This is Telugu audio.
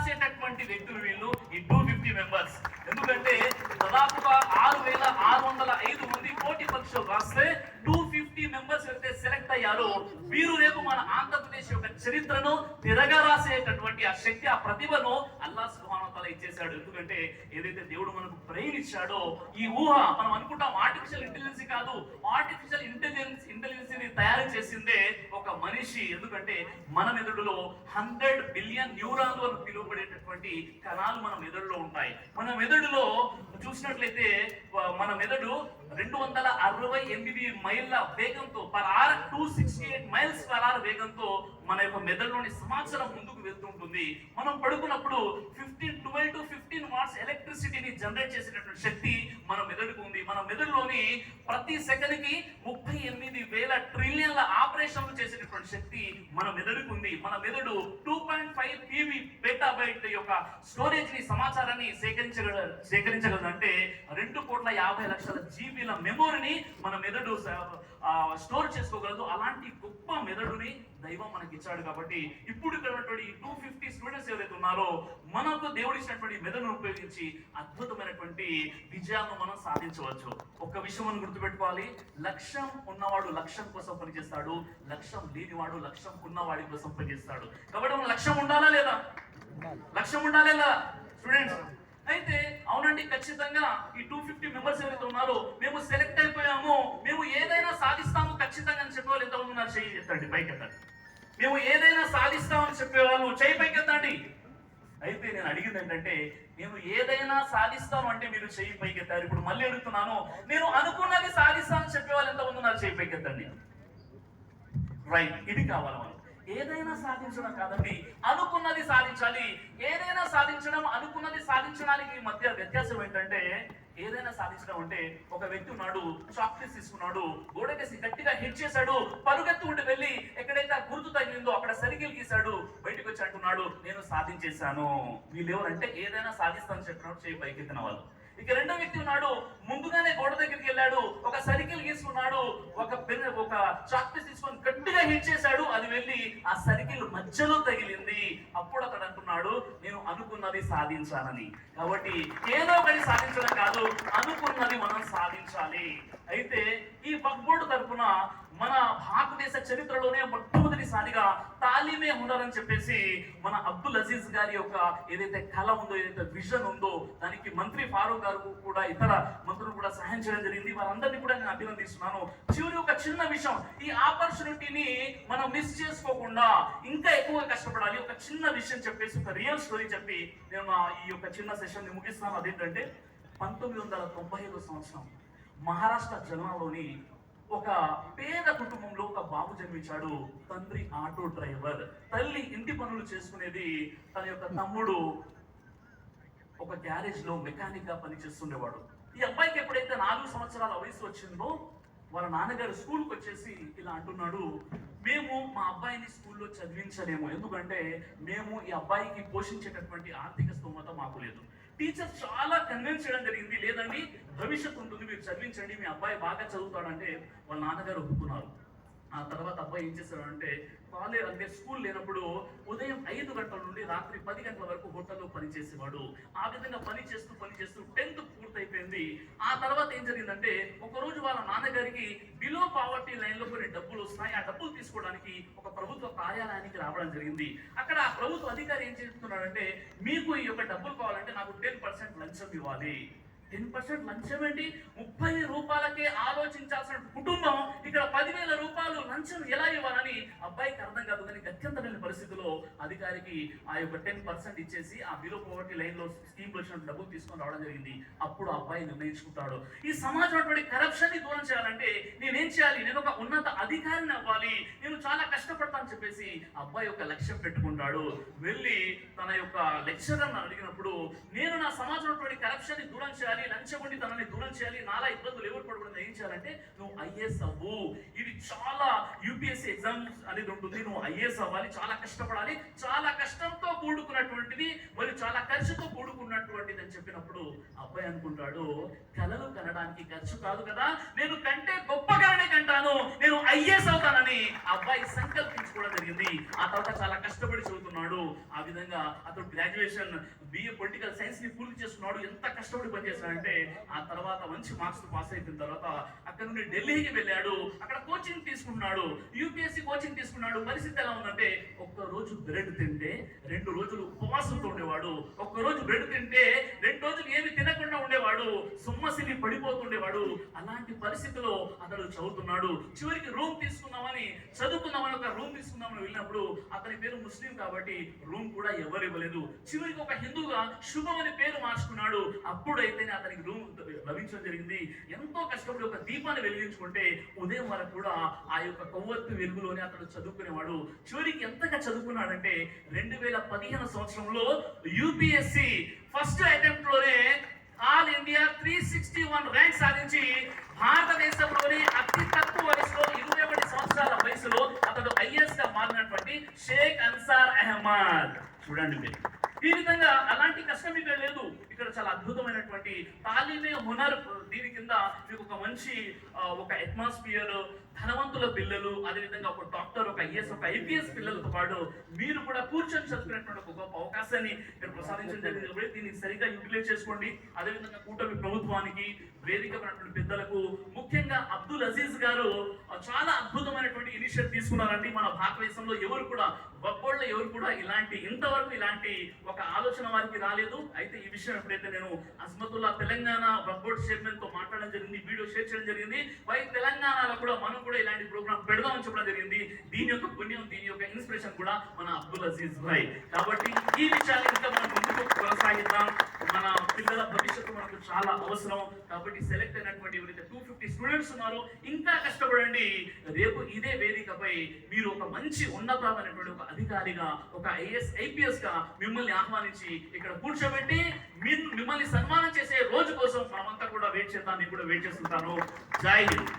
రాసేటటువంటి వ్యక్తులు వీళ్ళు ఈ 250 మెంబర్స్. ఎందుకంటే దాదాపుగా 6,605 మంది పోటీ పరీక్షలు రాస్తే 250 మెంబర్స్ అయితే సెలెక్ట్ అయ్యారు. వీరు రేపు మన ఆంధ్రప్రదేశ్ యొక్క చరిత్రను తిరగా రాసేటటువంటి ఆ శక్తి, ఆ ప్రతిభను అల్లాహ్ సుబ్హానహు వ తఆలా ఇచ్చేశాడు. ఎందుకంటే ఏదైతే దేవుడు మనకు బ్రెయిన్ ఇచ్చాడో, ఈ ఊహ మనం అనుకుంటాం ఆర్టిఫిషియల్ ఇంటెలిజెన్స్ కాదు, ఆర్టిఫిషియల్ ఇంటెలిజెన్స్ ని తయారు చేసిందే ఒక మనిషి. ఎందుకంటే మన మెదడులో 100 బిలియన్ న్యూరాన్లు అని పిలువబడేటటువంటి కణాలు మన మెదడులో ఉంటాయి. మన మెదడులో చూసినట్లయితే మన మెదడు 268 మైళ్ళ వేగంతో per hour 268 miles per hour వేగంతో మన యొక్క మెదడులోని సమాచారం ముందుకు వెళ్తుంటుంది. మనం పడుకున్నప్పుడు 12 to 15 వాట్స్ ఎలక్ట్రిసిటీని జనరేట్ చేసేటటువంటి శక్తి మన మెదడుకు ఉంది. మన మెదడులోని ప్రతి సెకండ్కి 38,000 ట్రిలియన్ల ఆపరేషన్లు చేసేటటువంటి శక్తి మన మెదడుకు ఉంది. మన మెదడు 2.5 PB పెటాబైట్ యొక్క స్టోరేజ్ ని, సమాచారాన్ని సేకరించగలదంటే 2,50,00,000 జీబీల మెమొరీని మన మెదడు స్టోర్ చేసుకోగలదు. అలాంటి గొప్ప మెదడుని దైవం మనకి ఇచ్చాడు. కాబట్టి ఇప్పుడు ఇక్కడ 250 స్టూడెంట్స్ ఎవరైతే ఉన్నారో మనకు దేవుడు ఇచ్చినటువంటి మెదడును ఉపయోగించి అద్భుతమైనటువంటి విజయాలను మనం సాధించవచ్చు. ఒక్క విషయం మనం గుర్తుపెట్టుకోవాలి, లక్ష్యం ఉన్నవాడు లక్ష్యం కోసం పనిచేస్తాడు, లక్ష్యం లేనివాడు లక్ష్యం ఉన్నవాడి కోసం పనిచేస్తాడు. కాబట్టి మన లక్ష్యం ఉండాలా లేదా? లక్ష్యం ఉండాలా లేదా స్టూడెంట్స్? అయితే అవునండి, ఖచ్చితంగా ఈ 250 మెంబర్స్ ఎవరైతే ఉన్నారో మేము సెలెక్ట్ అయిపోయాము, మేము ఏదైనా సాధిస్తాము ఖచ్చితంగా అని చెప్పేవాళ్ళు ఎంతమంది ఉన్నారు? చెయ్యి ఎత్తండి, పైకి ఎత్తండి. మేము ఏదైనా సాధిస్తామని చెప్పేవాళ్ళు చెయ్యి పైకి ఎత్తండి. అయితే నేను అడిగింది ఏంటంటే, నేను ఏదైనా సాధిస్తాను అంటే మీరు చెయ్యి పైకి ఎత్తారు. ఇప్పుడు మళ్ళీ అడుగుతున్నాను, నేను అనుకున్నది సాధిస్తానని చెప్పేవాళ్ళు ఎంతమంది ఉన్నారు? చెయ్యి పైకి ఎత్తండి. రైట్, ఇది కావాలి మనం. ఏదైనా సాధించడం కాదండి, అనుకున్నది సాధించాలి. ఏదైనా సాధించడం, అనుకున్నది సాధించడానికి మధ్య వ్యత్యాసం ఏంటంటే, ఏదైనా సాధించడం అంటే ఒక వ్యక్తి ఉన్నాడు, చాక్లెట్స్ తీసుకున్నాడు, గోడకేసి గట్టిగా హిట్ చేశాడు, పరుగెత్తుకుంటూ వెళ్ళి ఎక్కడైతే గుర్తు తగిలిందో అక్కడ సరికిల్ గీశాడు, బయటకు వచ్చి అంటున్నాడు నేను సాధించేశాను. వీళ్ళు ఎవరంటే ఏదైనా సాధిస్తానని చెప్పినప్పుడు చేయి పైకెత్తిన వాళ్ళు. ఇక రెండో వ్యక్తి ఉన్నాడు, ముందుగానే గోడ దగ్గరికి వెళ్ళాడు, ఒక సర్కిల్ గీసుకున్నాడు, ఒక చాక్పీస్ తీసుకొని గట్టిగా హిట్ చేశాడు, అది వెళ్ళి ఆ సర్కిల్ మధ్యలో తగిలింది. అప్పుడు అతడు అంటున్నాడు నేను అనుకున్నది సాధించాలని. కాబట్టి ఏదో ఒకటి సాధించడం కాదు, అనుకున్నది మనం సాధించాలి. అయితే ఈ వక్ఫ్ బోర్డు తరఫున మన భారతదేశ చరిత్రలోనే మొట్టమొదటిసారిగా తాలీమే హునర్ అని చెప్పేసి మన అబ్దుల్ అజీజ్ గారి యొక్క ఏదైతే కళ ఉందో, ఏదైతే విజన్ ఉందో, దానికి మంత్రి ఫారూక్ గారు కూడా ఇతర మంత్రులు కూడా సహాయం చేయడం జరిగింది. వారందరినీ కూడా నేను అభినందిస్తున్నాను. చివరి ఒక చిన్న విషయం, ఈ ఆపర్చునిటీని మనం మిస్ చేసుకోకుండా ఇంకా ఎక్కువగా కష్టపడాలి. ఒక చిన్న విషయం చెప్పేసి, ఒక రియల్ స్టోరీ చెప్పి నేను ఈ యొక్క చిన్న సెషన్ ని ముగిస్తాను. అదేంటంటే 1995 సంవత్సరం మహారాష్ట్ర జిల్లాలోని ఒక పేద కుటుంబంలో ఒక బాబు జన్మించాడు. తండ్రి ఆటో డ్రైవర్, తల్లి ఇంటి పనులు చేసుకునేది. తన యొక్క తమ్ముడు ఒక గ్యారేజ్ లో మెకానిక్ గా పనిచేస్తుండేవాడు. ఈ అబ్బాయికి ఎప్పుడైతే 4 సంవత్సరాల వయసు వచ్చిందో వాళ్ళ నాన్నగారు స్కూల్కి వచ్చేసి ఇలా అంటున్నాడు, మేము మా అబ్బాయిని స్కూల్లో చదివించలేము, ఎందుకంటే మేము ఈ అబ్బాయికి పోషించేటటువంటి ఆర్థిక స్తోమత మాకు లేదు. టీచర్ చాలా కన్విన్స్ చేయడం జరిగింది, లేదండి భవిష్యత్తు ఉంటుంది, మీరు చదివించండి, మీ అబ్బాయి బాగా చదువుతాడంటే వాళ్ళ నాన్నగారు ఒప్పుకున్నారు. ఆ తర్వాత అబ్బాయి ఏం చేశాడంటే, కాలేజ్ అంటే స్కూల్ లేనప్పుడు ఉదయం 5 గంటల నుండి రాత్రి 10 గంటల వరకు హోటల్లో పనిచేసేవాడు. ఆ విధంగా పని చేస్తూ 10th పూర్తయిపోయింది. ఆ తర్వాత ఏం జరిగిందంటే, ఒకరోజు వాళ్ళ నాన్నగారికి బిలో పావర్టీ లైన్ లో కొన్ని డబ్బులు వస్తాయి. ఆ డబ్బులు తీసుకోవడానికి ఒక ప్రభుత్వ కార్యాలయానికి రావడం జరిగింది. అక్కడ ఆ ప్రభుత్వ అధికారి ఏం చేస్తున్నాడంటే, మీకు ఈ యొక్క డబ్బులు కావాలంటే నాకు 10% లంచం ఇవ్వాలి. 10% లంచం ఏంటి? 30 రూపాయలకే ఆలోచించాల్సిన కుటుంబం ఇక్కడ 10,000 రూపాయలు లంచం ఎలా ఇవ్వాలని అబ్బాయికి అర్థం కాదు. కానీ గత్యంతరమైన పరిస్థితిలో అధికారికి ఆ యొక్క 10% ఇచ్చేసి ఆ బిలో పోవర్టీ లైన్ లో స్కీమ్ వచ్చిన డబ్బులు తీసుకొని రావడం జరిగింది. అప్పుడు అబ్బాయి నిర్ణయించుకుంటాడు, ఈ సమాజంలో కరప్షన్ ని దూరం చేయాలంటే నేనేం చేయాలి, నేను ఒక ఉన్నత అధికారిని అవ్వాలి, నేను చాలా కష్టపడతాను చెప్పేసి అబ్బాయి ఒక లక్ష్యం పెట్టుకుంటాడు. వెళ్ళి తన యొక్క లెక్చరర్ అడిగినప్పుడు, నేను నా సమాజంలో కరప్షన్ ని దూరం చేయాలి, చేయాలి, లంచగొండితనాన్ని దూరం చేయాలి, నాలా ఇబ్బందులు ఎవరు పడకూడదు, ఏం చేయాలంటే నువ్వు ఐఏఎస్ అవ్వు. ఇది చాలా యూపీఎస్సీ ఎగ్జామ్స్ అనేది ఉంటుంది, నువ్వు ఐఏఎస్ అవ్వాలి, చాలా కష్టపడాలి, చాలా కష్టంతో కూడుకున్నటువంటిది మరియు చాలా ఖర్చుతో కూడుకున్నటువంటిది అని చెప్పినప్పుడు అబ్బాయి అనుకుంటాడు, కలలు కనడానికి ఖర్చు కాదు కదా, నేను కంటే గొప్పగానే కంటాను, నేను ఐఏఎస్ అవుతానని అబ్బాయి సంకల్పించుకోవడం జరిగింది. ఆ తర్వాత చాలా కష్టపడి చదువుతున్నాడు. ఆ విధంగా అతడు గ్రాడ్యుయేషన్ బిఏ పొలిటికల్ సైన్స్ ని పూర్తి చేసుకున్నాడు. ఎంత కష్టపడి పనిచేశాడంటే ఆ తర్వాత మంచి మార్క్స్ పాస్ అయిపోయిన తర్వాత అక్కడ నుండి ఢిల్లీకి వెళ్ళాడు. అక్కడ కోచింగ్ తీసుకున్నాడు, యూపీఎస్సీ కోచింగ్ తీసుకున్నాడు. పరిస్థితి ఎలా ఉందంటే ఒక్క రోజు బ్రెడ్ తింటే 2 రోజులు ఉపవాసంతో ఉండేవాడు, ఒక్క రోజు బ్రెడ్ తింటే 2 రోజులు ఏమి తినకుండా ఉండేవాడు, సొమ్మసిని పడిపోతుండేవాడు. అలాంటి పరిస్థితిలో అతడు చదువుతున్నాడు. చివరికి రూమ్ తీసుకుందామని చదువుకుందామని ఒక రూమ్ తీసుకుందామని వెళ్ళినప్పుడు అతని పేరు ముస్లిం కాబట్టి రూమ్ కూడా ఎవరు ఇవ్వలేదు. చివరికి ఒక హిందూగా శుభం అని పేరు మార్చుకున్నాడు. అప్పుడైతేనే అతనికి రూమ్ లభించడం జరిగింది. ఎంతో కష్టపడి ఒక దీపాన్ని వెలిగించుకుంటే ఉదయం వరకు కూడా ఆ యొక్క కొవ్వొత్తి వెలుగులోనే అతడు చదువుకునేవాడు. చివరికి ఎంతగా చదువుకున్నాడంటే 2015 సంవత్సరంలో యూపీఎస్సీ ఫస్ట్ అటెంప్ట్ లోనే ఆల్ ఇండియా 361 ర్యాంక్ సాధించి భారతదేశంలోని అతి తక్కువ వయసులో 21 సంవత్సరాల వయసులో అతడు ఐఏఎస్ గా మారినటువంటి షేక్ అన్సార్ అహ్మద్. చూడండి మీరు, ఈ విధంగా అలాంటి కష్టం ఇక్కడ లేదు. ఇక్కడ చాలా అద్భుతమైనటువంటి తాలీమే హునర్, దీని కింద మీకు ఒక మంచి ఒక అట్మాస్ఫియర్, ధనవంతుల పిల్లలు, అదేవిధంగా ఒక డాక్టర్, ఒక ఐఏఎస్, ఒక ఐపీఎస్ పిల్లలతో పాటు మీరు కూడా కూర్చొని చదువుకునేటువంటి ఒక గొప్ప అవకాశాన్ని మీరు ప్రసాదించడం జరిగింది కాబట్టి దీన్ని సరిగ్గా యూటిలైజ్ చేసుకోండి. అదేవిధంగా కూటమి ప్రభుత్వానికి, వేదిక పడినటువంటి పెద్దలకు, ముఖ్యంగా అబ్దుల్ అజీజ్ గారు చాలా అద్భుతమైనటువంటి ఇనిషియేటివ్ తీసుకున్నారండి. మన భారతదేశంలో ఎవరు కూడా గొప్పోళ్ళు ఎవరు కూడా ఇంతవరకు ఇలాంటి ఒక ఆలోచన వారికి రాలేదు. అయితే ఈ విషయం ఎప్పుడైతే నేను అస్మతుల్లా తెలంగాణ బోర్డ్ చైర్మన్ తో మాట్లాడడం జరిగింది, వీడియో షేర్ చేయడం జరిగింది. తెలంగాణలో కూడా మనం కూడా ఇలాంటి ప్రోగ్రామ్ పెడదామని చెప్పడం జరిగింది. దీని యొక్క పుణ్యం, దీని యొక్క ఇన్స్పిరేషన్ కూడా మన అబ్దుల్ అజీజ్ భాయ్. కాబట్టి ఈ విషయాన్ని ఇంకా మనం ముందుకు కొనసాగిద్దాం. మన పిల్లల భవిష్యత్తు మనకు చాలా అవసరం. కాబట్టి సెలెక్ట్ అయినటువంటి ఎవరైతే 250 స్టూడెంట్స్ ఉన్నారో ఇంకా కష్టపడండి. రేపు ఇదే వేదికపై మీరు ఒక మంచి ఉన్నతమైనటువంటి ఒక అధికారిగా, ఒక ఐఏఎస్ ఐపీఎస్ గా మిమ్మల్ని ఆహ్వానించి ఇక్కడ కూర్చోబెట్టి మిమ్మల్ని సన్మానం చేసే రోజు కోసం మనమంతా కూడా వెయిట్ చేద్దాం. నేను కూడా వెయిట్ చేస్తుంటాను. జై హింద్.